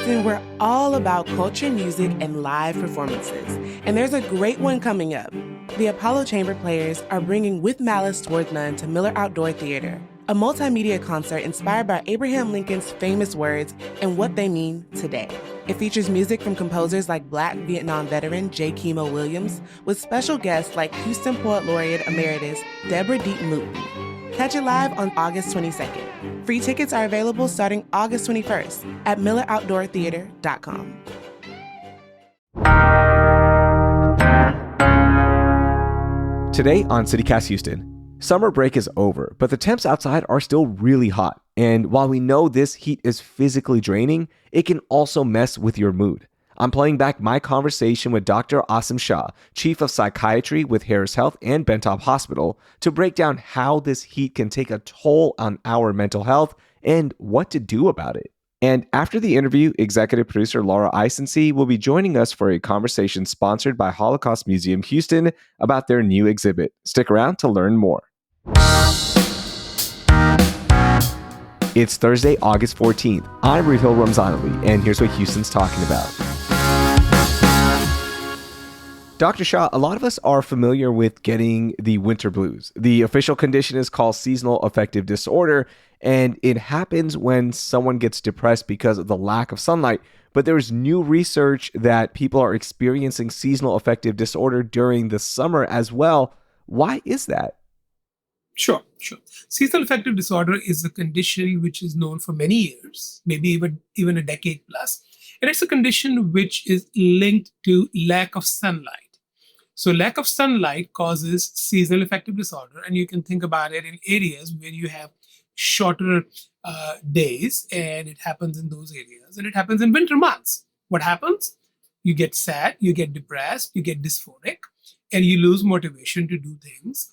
Houston, we're all about culture, music, and live performances. And there's a great one coming up. The Apollo Chamber Players are bringing With Malice Toward None to Miller Outdoor Theater, a multimedia concert inspired by Abraham Lincoln's famous words and what they mean today. It features music from composers like Black Vietnam veteran J. Kimo Williams, with special guests like Houston Poet Laureate Emeritus Deborah Deaton Luton. Catch it live on August 22nd. Free tickets are available starting August 21st at milleroutdoortheater.com. Today on CityCast Houston, summer break is over, but the temps outside are still really hot. And while we know this heat is physically draining, it can also mess with your mood. I'm playing back my conversation with Dr. Asim Shah, Chief of Psychiatry with Harris Health and Bentop Hospital, to break down how this heat can take a toll on our mental health and what to do about it. And after the interview, executive producer Laura Isensee will be joining us for a conversation sponsored by Holocaust Museum Houston about their new exhibit. Stick around to learn more. It's Thursday, August 14th. I'm Raheel Ramzanali, and here's what Houston's talking about. Dr. Shah, a lot of us are familiar with getting the winter blues. The official condition is called seasonal affective disorder, and it happens when someone gets depressed because of the lack of sunlight. But there's new research that people are experiencing seasonal affective disorder during the summer as well. Why is that? Sure. Seasonal affective disorder is a condition which is known for many years, maybe even a decade plus. And it's a condition which is linked to lack of sunlight. So lack of sunlight causes seasonal affective disorder. And you can think about it in areas where you have shorter days, and it happens in those areas. And it happens in winter months. What happens? You get sad, you get depressed, you get dysphoric, and you lose motivation to do things.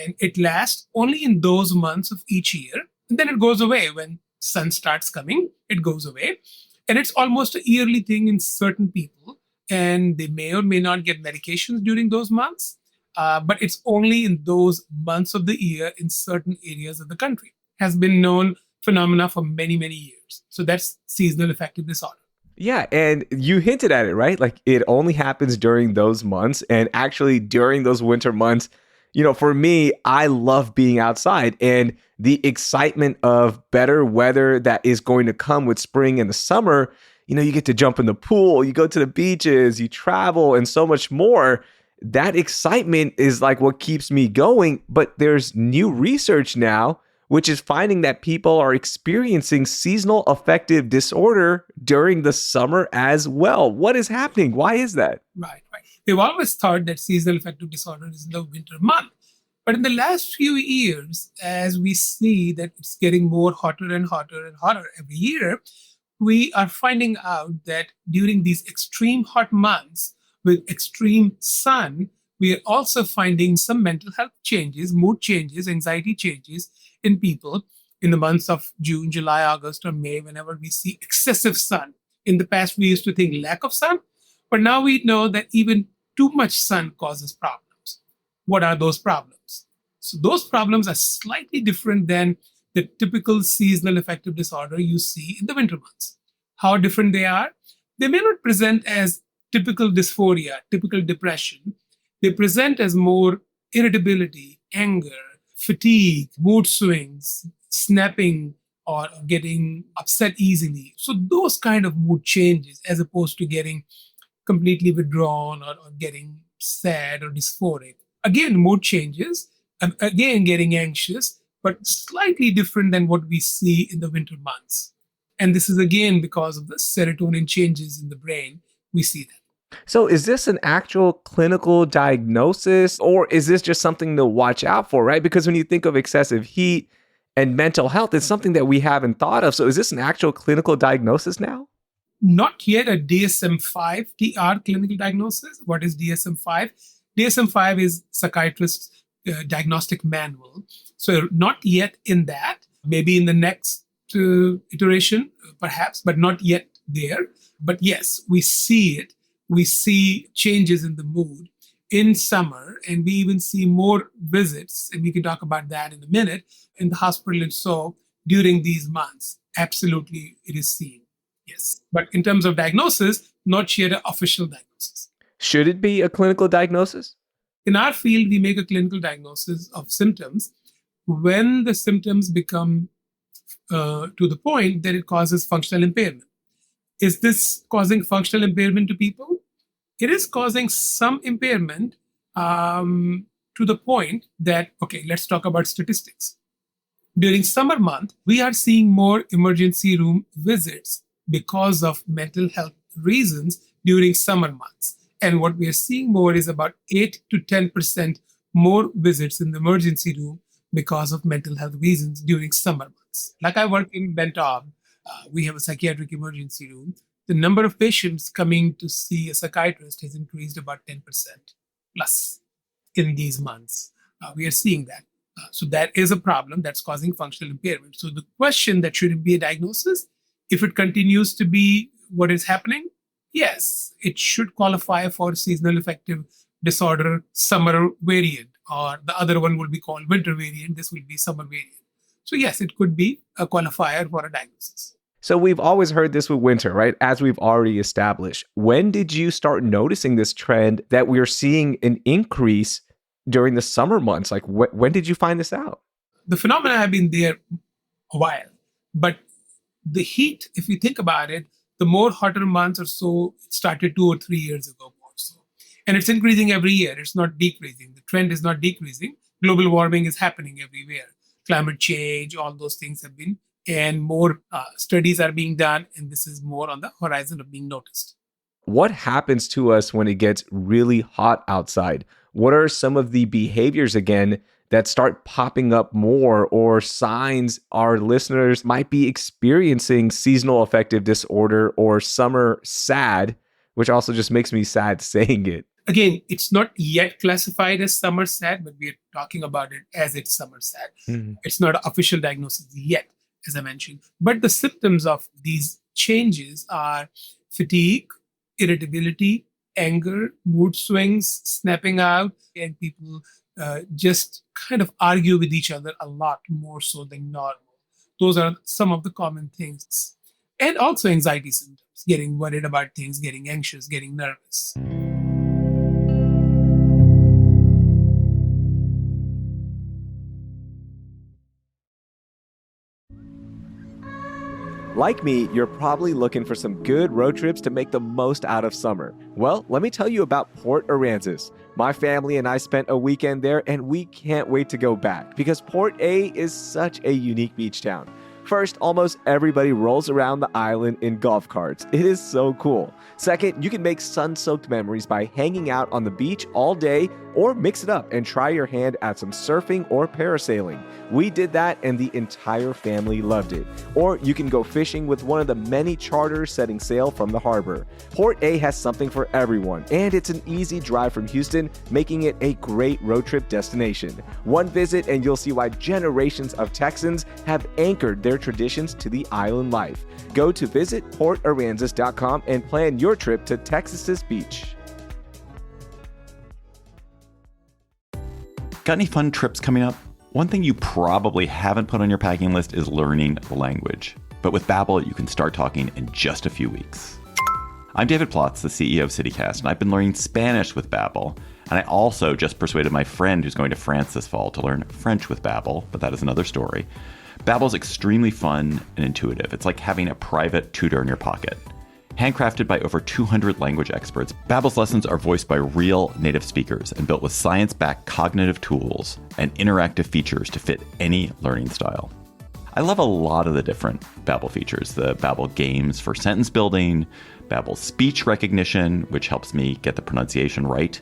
And it lasts only in those months of each year. And then it goes away. When sun starts coming, it goes away. And it's almost a yearly thing in certain people. And they may or may not get medications during those months. But it's only in those months of the year in certain areas of the country. Has been known phenomena for many, many years. So that's seasonal affective disorder. Yeah, and you hinted at it, right? Like it only happens during those months. And actually during those winter months, you know, for me, I love being outside, and the excitement of better weather that is going to come with spring and the summer. You know, you get to jump in the pool, you go to the beaches, you travel, and so much more. That excitement is like what keeps me going. But there's new research now, which is finding that people are experiencing seasonal affective disorder during the summer as well. What is happening? Why is that? Right. They've always thought that seasonal affective disorder is in the winter month. But in the last few years, as we see that it's getting more hotter and hotter and hotter every year, we are finding out that during these extreme hot months with extreme sun, we are also finding some mental health changes, mood changes, anxiety changes in people in the months of June, July, August, or May, whenever we see excessive sun. In the past, we used to think lack of sun, but now we know that even too much sun causes problems. What are those problems? So those problems are slightly different than the typical seasonal affective disorder you see in the winter months. How different they are? They may not present as typical dysphoria, typical depression. They present as more irritability, anger, fatigue, mood swings, snapping, or getting upset easily. So those kind of mood changes, as opposed to getting completely withdrawn or getting sad or dysphoric. Again, mood changes, again, getting anxious, but slightly different than what we see in the winter months. And this is again because of the serotonin changes in the brain, we see that. So is this an actual clinical diagnosis, or is this just something to watch out for, right? Because when you think of excessive heat and mental health, it's something that we haven't thought of. So is this an actual clinical diagnosis now? Not yet a DSM-5 TR clinical diagnosis. What is DSM-5? DSM-5 is psychiatrist's diagnostic manual. So not yet in that, maybe in the next iteration, perhaps, but not yet there. But yes, we see it. We see changes in the mood in summer, and we even see more visits, and we can talk about that in a minute, in the hospital and so during these months. Absolutely, it is seen. Yes. But in terms of diagnosis, not yet an official diagnosis. Should it be a clinical diagnosis? In our field, we make a clinical diagnosis of symptoms when the symptoms become to the point that it causes functional impairment. Is this causing functional impairment to people? It is causing some impairment to the point that, okay, let's talk about statistics. During summer month, we are seeing more emergency room visits because of mental health reasons during summer months. And what we are seeing more is about 8 to 10% more visits in the emergency room because of mental health reasons during summer months. Like I work in Taub, we have a psychiatric emergency room. The number of patients coming to see a psychiatrist has increased about 10% plus in these months. We are seeing that. So that is a problem that's causing functional impairment. So the question that should it be a diagnosis? If it continues to be what is happening, yes, it should qualify for seasonal affective disorder summer variant, or the other one will be called winter variant. This will be summer variant. So yes, it could be a qualifier for a diagnosis. So we've always heard this with winter, right? As we've already established. When did you start noticing this trend that we're seeing an increase during the summer months? Like when did you find this out? The phenomena have been there a while, but the heat, if you think about it, the more hotter months or so, it started 2 or 3 years ago more so. And it's increasing every year. It's not decreasing. The trend is not decreasing. Global warming is happening everywhere. Climate change, all those things have been, and more studies are being done, and this is more on the horizon of being noticed. What happens to us when it gets really hot outside? What are some of the behaviors again that start popping up more, or signs our listeners might be experiencing seasonal affective disorder or summer SAD, which also just makes me sad saying it? Again, it's not yet classified as summer SAD, but we're talking about it as it's summer SAD. Mm-hmm. It's not an official diagnosis yet, as I mentioned. But the symptoms of these changes are fatigue, irritability, anger, mood swings, snapping out, and people just kind of argue with each other a lot more so than normal. Those are some of the common things. And also anxiety symptoms, getting worried about things, getting anxious, getting nervous. Like me, you're probably looking for some good road trips to make the most out of summer. Well, let me tell you about Port Aransas. My family and I spent a weekend there, and we can't wait to go back because Port A is such a unique beach town. First, almost everybody rolls around the island in golf carts. It is so cool. Second, you can make sun-soaked memories by hanging out on the beach all day, or mix it up and try your hand at some surfing or parasailing. We did that and the entire family loved it. Or you can go fishing with one of the many charters setting sail from the harbor. Port A has something for everyone, and it's an easy drive from Houston, making it a great road trip destination. One visit and you'll see why generations of Texans have anchored their traditions to the island life. Go to visitportaransas.com and plan your trip to Texas's beach. Got any fun trips coming up? One thing you probably haven't put on your packing list is learning the language. But with Babbel, you can start talking in just a few weeks. I'm David Plotz, the CEO of CityCast, and I've been learning Spanish with Babbel. And I also just persuaded my friend who's going to France this fall to learn French with Babbel, but that is another story. Babbel's extremely fun and intuitive. It's like having a private tutor in your pocket. Handcrafted by over 200 language experts, Babbel's lessons are voiced by real native speakers and built with science-backed cognitive tools and interactive features to fit any learning style. I love a lot of the different Babbel features. The Babbel games for sentence building, Babbel speech recognition, which helps me get the pronunciation right.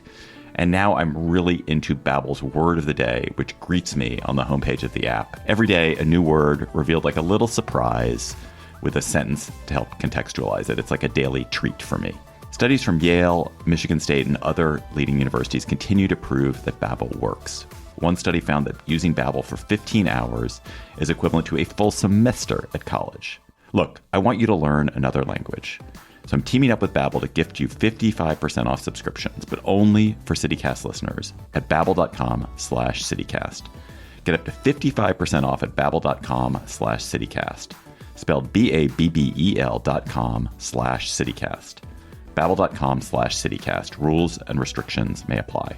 And now I'm really into Babbel's word of the day, which greets me on the homepage of the app. Every day, a new word revealed like a little surprise with a sentence to help contextualize it. It's like a daily treat for me. Studies from Yale, Michigan State, and other leading universities continue to prove that Babbel works. One study found that using Babbel for 15 hours is equivalent to a full semester at college. Look, I want you to learn another language. So I'm teaming up with Babbel to gift you 55% off subscriptions, but only for CityCast listeners at babbel.com/CityCast. Get up to 55% off at babbel.com/CityCast. spelled BABBEL.com/CityCast. Babbel.com/CityCast. Rules and restrictions may apply.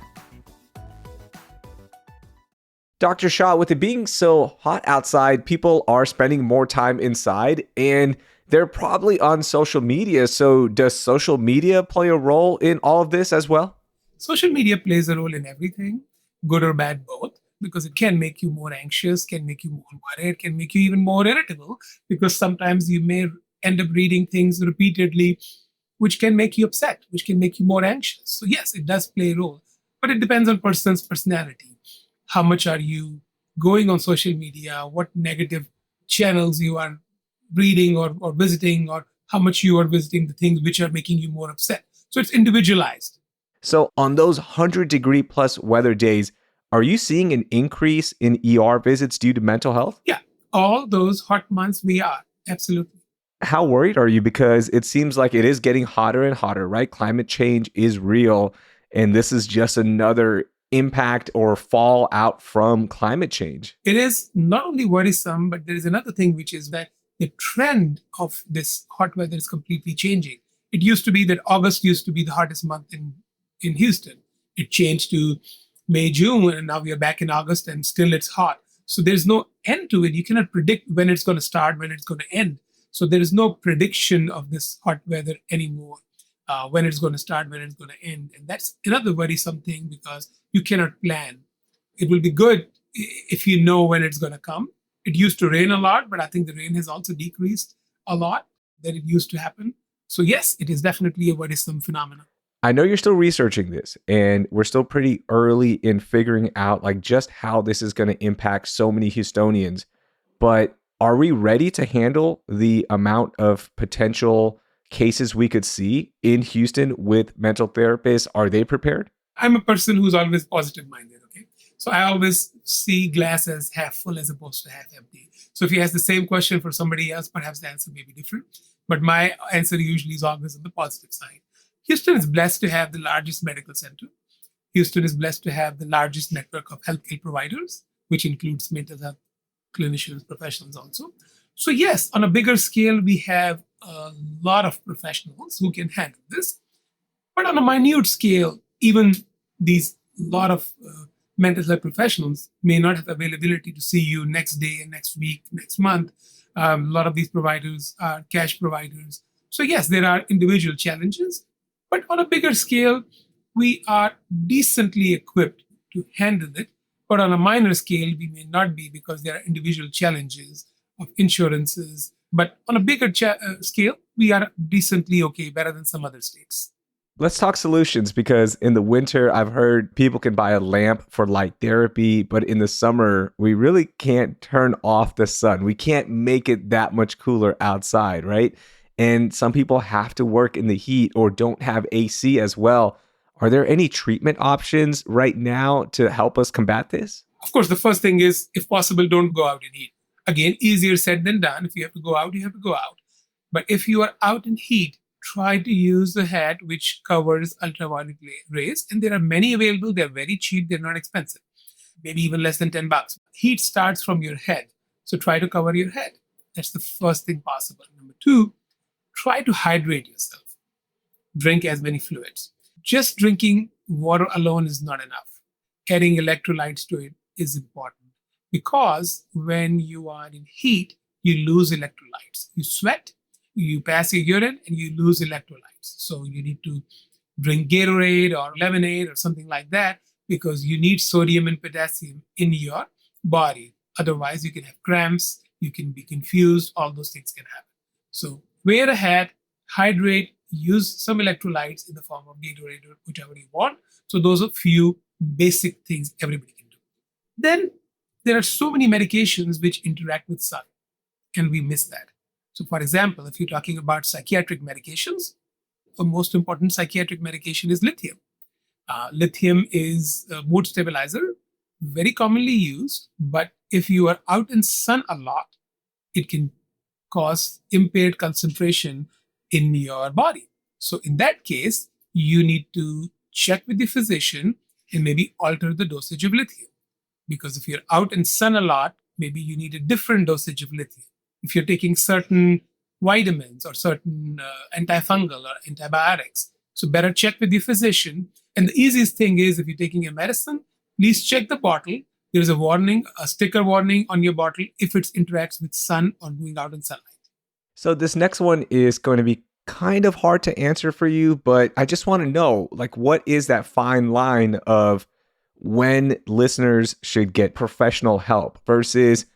Dr. Shah, with it being so hot outside, people are spending more time inside and they're probably on social media. So does social media play a role in all of this as well? Social media plays a role in everything, good or bad, both, because it can make you more anxious, can make you more worried, can make you even more irritable, because sometimes you may end up reading things repeatedly, which can make you upset, which can make you more anxious. So yes, it does play a role, but it depends on person's personality. How much are you going on social media? What negative channels you are reading or visiting, or how much you are visiting the things which are making you more upset. So it's individualized. So on those 100-degree plus weather days, are you seeing an increase in ER visits due to mental health? Yeah, all those hot months we are, absolutely. How worried are you? Because it seems like it is getting hotter and hotter, right? Climate change is real, and this is just another impact or fallout from climate change. It is not only worrisome, but there is another thing, which is that the trend of this hot weather is completely changing. It used to be that August used to be the hottest month in Houston. It changed to May, June, and now we are back in August and still it's hot. So there's no end to it. You cannot predict when it's going to start, when it's going to end. So there is no prediction of this hot weather anymore, when it's going to start, when it's going to end. And that's another worrisome thing, because you cannot plan. It will be good if you know when it's going to come. It used to rain a lot, but I think the rain has also decreased a lot than it used to happen. So yes, it is definitely a worrisome phenomenon. I know you're still researching this, and we're still pretty early in figuring out like just how this is going to impact so many Houstonians. But are we ready to handle the amount of potential cases we could see in Houston with mental therapists? Are they prepared? I'm a person who's always positive minded. Okay. So I always see glass as half full as opposed to half empty. So if you ask the same question for somebody else, perhaps the answer may be different. But my answer usually is always on the positive side. Houston is blessed to have the largest medical center. Houston is blessed to have the largest network of healthcare providers, which includes mental health clinicians, professionals also. So yes, on a bigger scale, we have a lot of professionals who can handle this. But on a minute scale, even these lot of mental health professionals may not have availability to see you next day, next week, next month. A lot of these providers are cash providers. So yes, there are individual challenges, but on a bigger scale, we are decently equipped to handle it. But on a minor scale, we may not be, because there are individual challenges of insurances. But on a bigger scale, we are decently okay, better than some other states. Let's talk solutions, because in the winter, I've heard people can buy a lamp for light therapy, but in the summer, we really can't turn off the sun. We can't make it that much cooler outside, right? And some people have to work in the heat or don't have AC as well. Are there any treatment options right now to help us combat this? Of course, the first thing is, if possible, don't go out in heat. Again, easier said than done. If you have to go out, you have to go out. But if you are out in heat, try to use a hat which covers ultraviolet rays. And there are many available. They're very cheap. They're not expensive. Maybe even less than $10. Heat starts from your head. So try to cover your head. That's the first thing possible. Number two, try to hydrate yourself. Drink as many fluids. Just drinking water alone is not enough. Adding electrolytes to it is important, because when you are in heat, you lose electrolytes. You sweat, you pass your urine, and you lose electrolytes. So you need to drink Gatorade or lemonade or something like that, because you need sodium and potassium in your body. Otherwise, you can have cramps, you can be confused, all those things can happen. So wear a hat, hydrate, use some electrolytes in the form of Gatorade or whichever you want. So those are few basic things everybody can do. Then there are so many medications which interact with sun, and we miss that. So for example, if you're talking about psychiatric medications, the most important psychiatric medication is lithium. Lithium is a mood stabilizer, very commonly used, but if you are out in sun a lot, it can cause impaired concentration in your body. So in that case, you need to check with the physician and maybe alter the dosage of lithium. Because if you're out in sun a lot, maybe you need a different dosage of lithium. if you're taking certain vitamins or certain antifungal or antibiotics. So better check with your physician. And the easiest thing is if you're taking a medicine, please check the bottle. There's a warning, a sticker warning on your bottle if it interacts with sun or going out in sunlight. So this next one is going to be kind of hard to answer for you, but I just want to know, like, what is that fine line of when listeners should get professional help versus,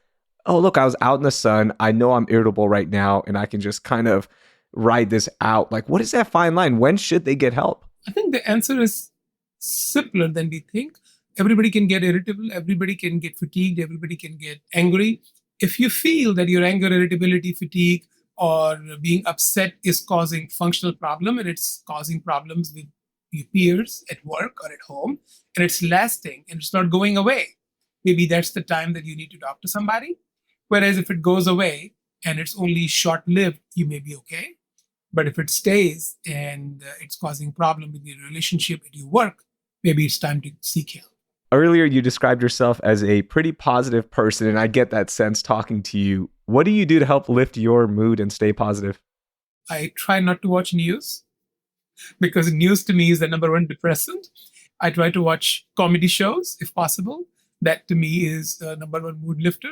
oh, look, I was out in the sun. I know I'm irritable right now, and I can just kind of ride this out. Like, what is that fine line? When should they get help? I think the answer is simpler than we think. Everybody can get irritable. Everybody can get fatigued. Everybody can get angry. If you feel that your anger, irritability, fatigue, or being upset is causing functional problem and it's causing problems with your peers at work or at home, and it's lasting and it's not going away, maybe that's the time that you need to talk to somebody. Whereas if it goes away and it's only short-lived, you may be okay. But if it stays and it's causing problem with your relationship at your work, maybe it's time to seek help. Earlier, you described yourself as a pretty positive person, and I get that sense talking to you. What do you do to help lift your mood and stay positive? I try not to watch news because news to me is the number one depressant. I try to watch comedy shows if possible. That to me is the number one mood lifter.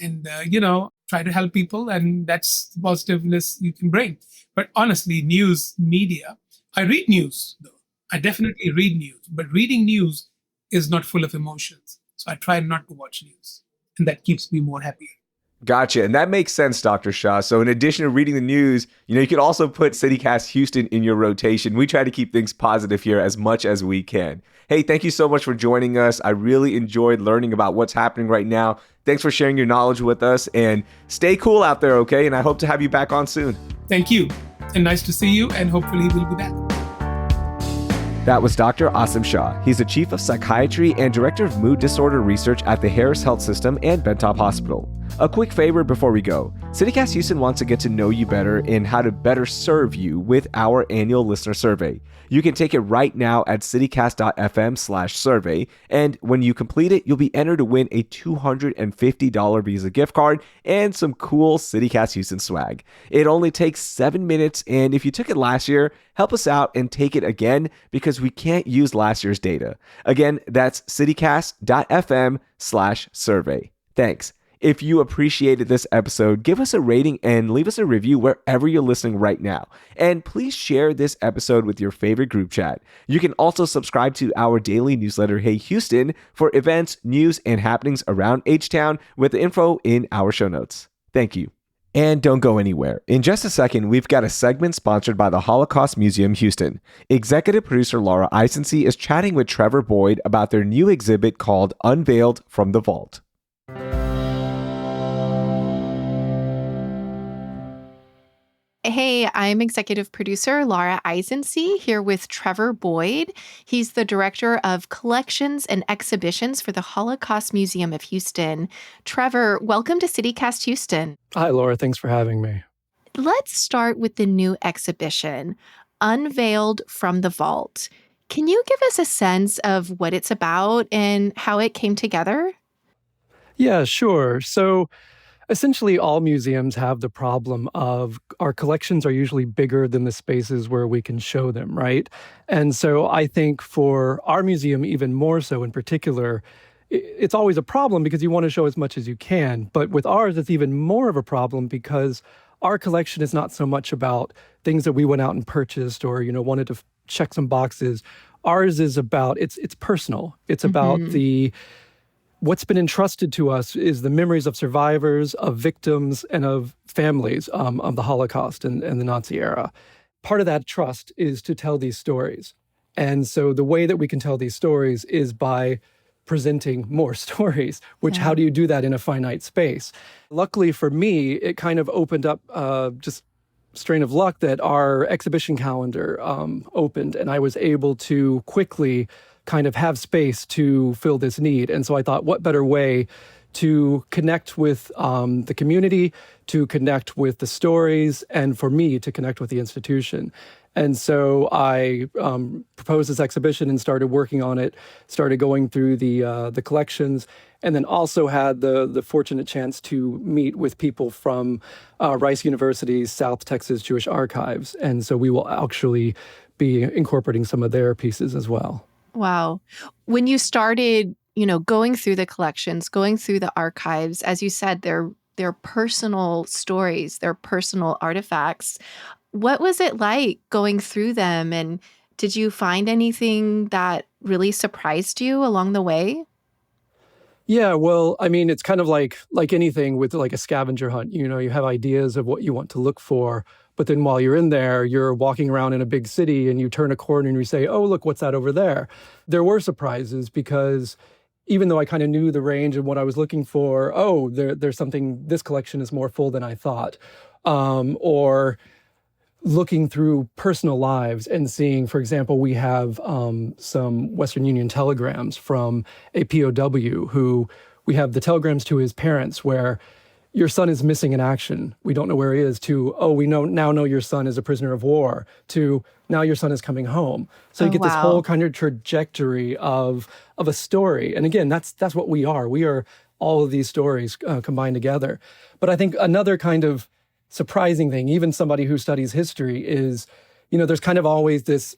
And, try to help people, and that's the positiveness you can bring. But honestly, news, media, I read news though. I definitely read news, but reading news is not full of emotions. So I try not to watch news, and that keeps me more happy. Gotcha. And that makes sense, Dr. Shah. So in addition to reading the news, you could also put CityCast Houston in your rotation. We try to keep things positive here as much as we can. Hey, thank you so much for joining us. I really enjoyed learning about what's happening right now. Thanks for sharing your knowledge with us, and stay cool out there, okay? And I hope to have you back on soon. Thank you. And nice to see you, and hopefully we'll be back. That was Dr. Asim Shah. He's the Chief of Psychiatry and Director of Mood Disorder Research at the Harris Health System and Bentop Hospital. A quick favor before we go. CityCast Houston wants to get to know you better and how to better serve you with our annual listener survey. You can take it right now at citycast.fm/survey, and when you complete it, you'll be entered to win a $250 Visa gift card and some cool CityCast Houston swag. It only takes 7 minutes, and if you took it last year, help us out and take it again because we can't use last year's data. Again, that's citycast.fm/survey. Thanks. If you appreciated this episode, give us a rating and leave us a review wherever you're listening right now. And please share this episode with your favorite group chat. You can also subscribe to our daily newsletter, Hey Houston, for events, news, and happenings around H-Town with the info in our show notes. Thank you. And don't go anywhere. In just a second, we've got a segment sponsored by the Holocaust Museum Houston. Executive producer Laura Isensee is chatting with Trevor Boyd about their new exhibit called Unveiled from the Vault. Hey, I'm executive producer Laura Isensee here with Trevor Boyd. He's the director of collections and exhibitions for the Holocaust Museum of Houston. Trevor, welcome to CityCast Houston. Hi, Laura. Thanks for having me. Let's start with the new exhibition, Unveiled from the Vault. Can you give us a sense of what it's about and how it came together? Yeah, sure. So essentially, all museums have the problem of our collections are usually bigger than the spaces where we can show them, right? And so I think for our museum, even more so in particular, it's always a problem because you want to show as much as you can. But with ours, it's even more of a problem because our collection is not so much about things that we went out and purchased or, wanted to check some boxes. Ours is about, it's personal. It's about what's been entrusted to us is the memories of survivors, of victims, and of families of the Holocaust and the Nazi era. Part of that trust is to tell these stories. And so the way that we can tell these stories is by presenting more stories, which how do you do that in a finite space? Luckily for me, it kind of opened up just strain of luck that our exhibition calendar opened, and I was able to quickly kind of have space to fill this need. And so I thought, what better way to connect with the community, to connect with the stories, and for me to connect with the institution. And so I proposed this exhibition and started working on it, started going through the collections, and then also had the fortunate chance to meet with people from Rice University's South Texas Jewish Archives. And so we will actually be incorporating some of their pieces as well. Wow. When you started, going through the collections, going through the archives, as you said, they're personal stories, they're personal artifacts. What was it like going through them? And did you find anything that really surprised you along the way? Yeah, well, I mean, it's kind of like anything with like a scavenger hunt. You have ideas of what you want to look for, but then while you're in there, you're walking around in a big city and you turn a corner and you say, oh, look, what's that over there? There were surprises because even though I kind of knew the range and what I was looking for, oh, there's something, this collection is more full than I thought. Or looking through personal lives and seeing, for example, we have some Western Union telegrams from a POW who we have the telegrams to his parents where your son is missing in action. We don't know where he is, to, oh, we now know your son is a prisoner of war, to now your son is coming home. So you get this whole kind of trajectory of a story. And again, that's what we are. We are all of these stories combined together. But I think another kind of surprising thing, even somebody who studies history, is, there's kind of always this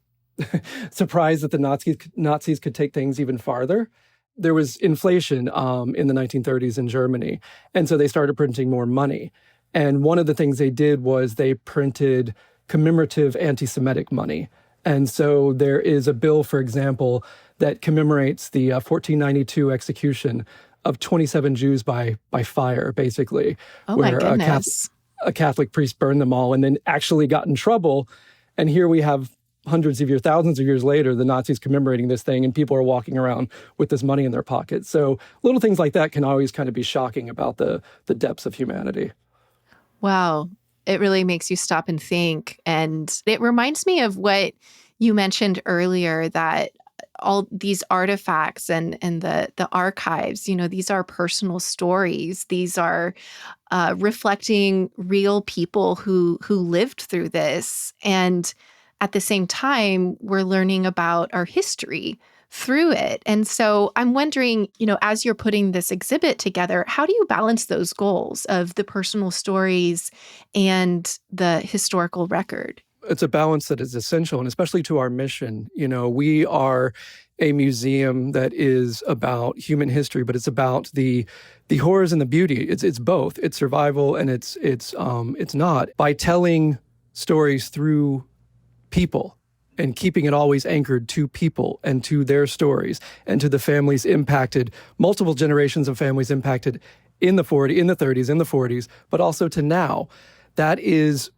surprise that the Nazis could take things even farther. There was inflation in the 1930s in Germany, and so they started printing more money. And one of the things they did was they printed commemorative anti-Semitic money. And so there is a bill, for example, that commemorates the 1492 execution of 27 Jews by fire, basically. Oh, my goodness. A Catholic priest burned them all and then actually got in trouble. And here we have hundreds of years, thousands of years later, the Nazis commemorating this thing, and people are walking around with this money in their pockets. So little things like that can always kind of be shocking about the depths of humanity. Wow. It really makes you stop and think. And it reminds me of what you mentioned earlier, that all these artifacts and the archives, these are personal stories. These are reflecting real people who lived through this. And at the same time, we're learning about our history through it. And so I'm wondering, as you're putting this exhibit together, how do you balance those goals of the personal stories and the historical record? It's a balance that is essential, and especially to our mission. We are a museum that is about human history, but it's about the horrors and the beauty. It's both. It's survival and it's not. By telling stories through people and keeping it always anchored to people and to their stories and to the families impacted, multiple generations of families impacted in the 40s, in the 30s, in the 40s, but also to now. That is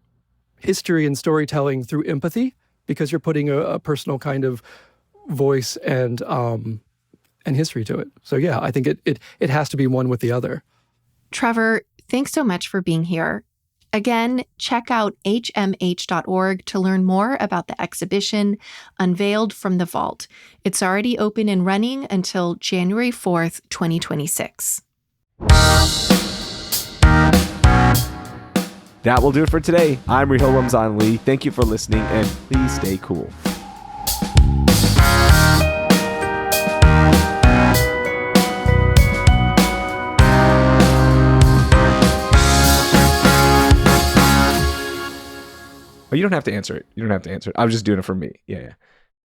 history and storytelling through empathy, because you're putting a personal kind of voice and history to it. So yeah, I think it has to be one with the other. Trevor, thanks so much for being here. Again, check out hmh.org to learn more about the exhibition Unveiled from the Vault. It's already open and running until January 4th, 2026. That will do it for today. I'm Raheel Ramzanali. Thank you for listening, and please stay cool. Oh, you don't have to answer it. I was just doing it for me. Yeah.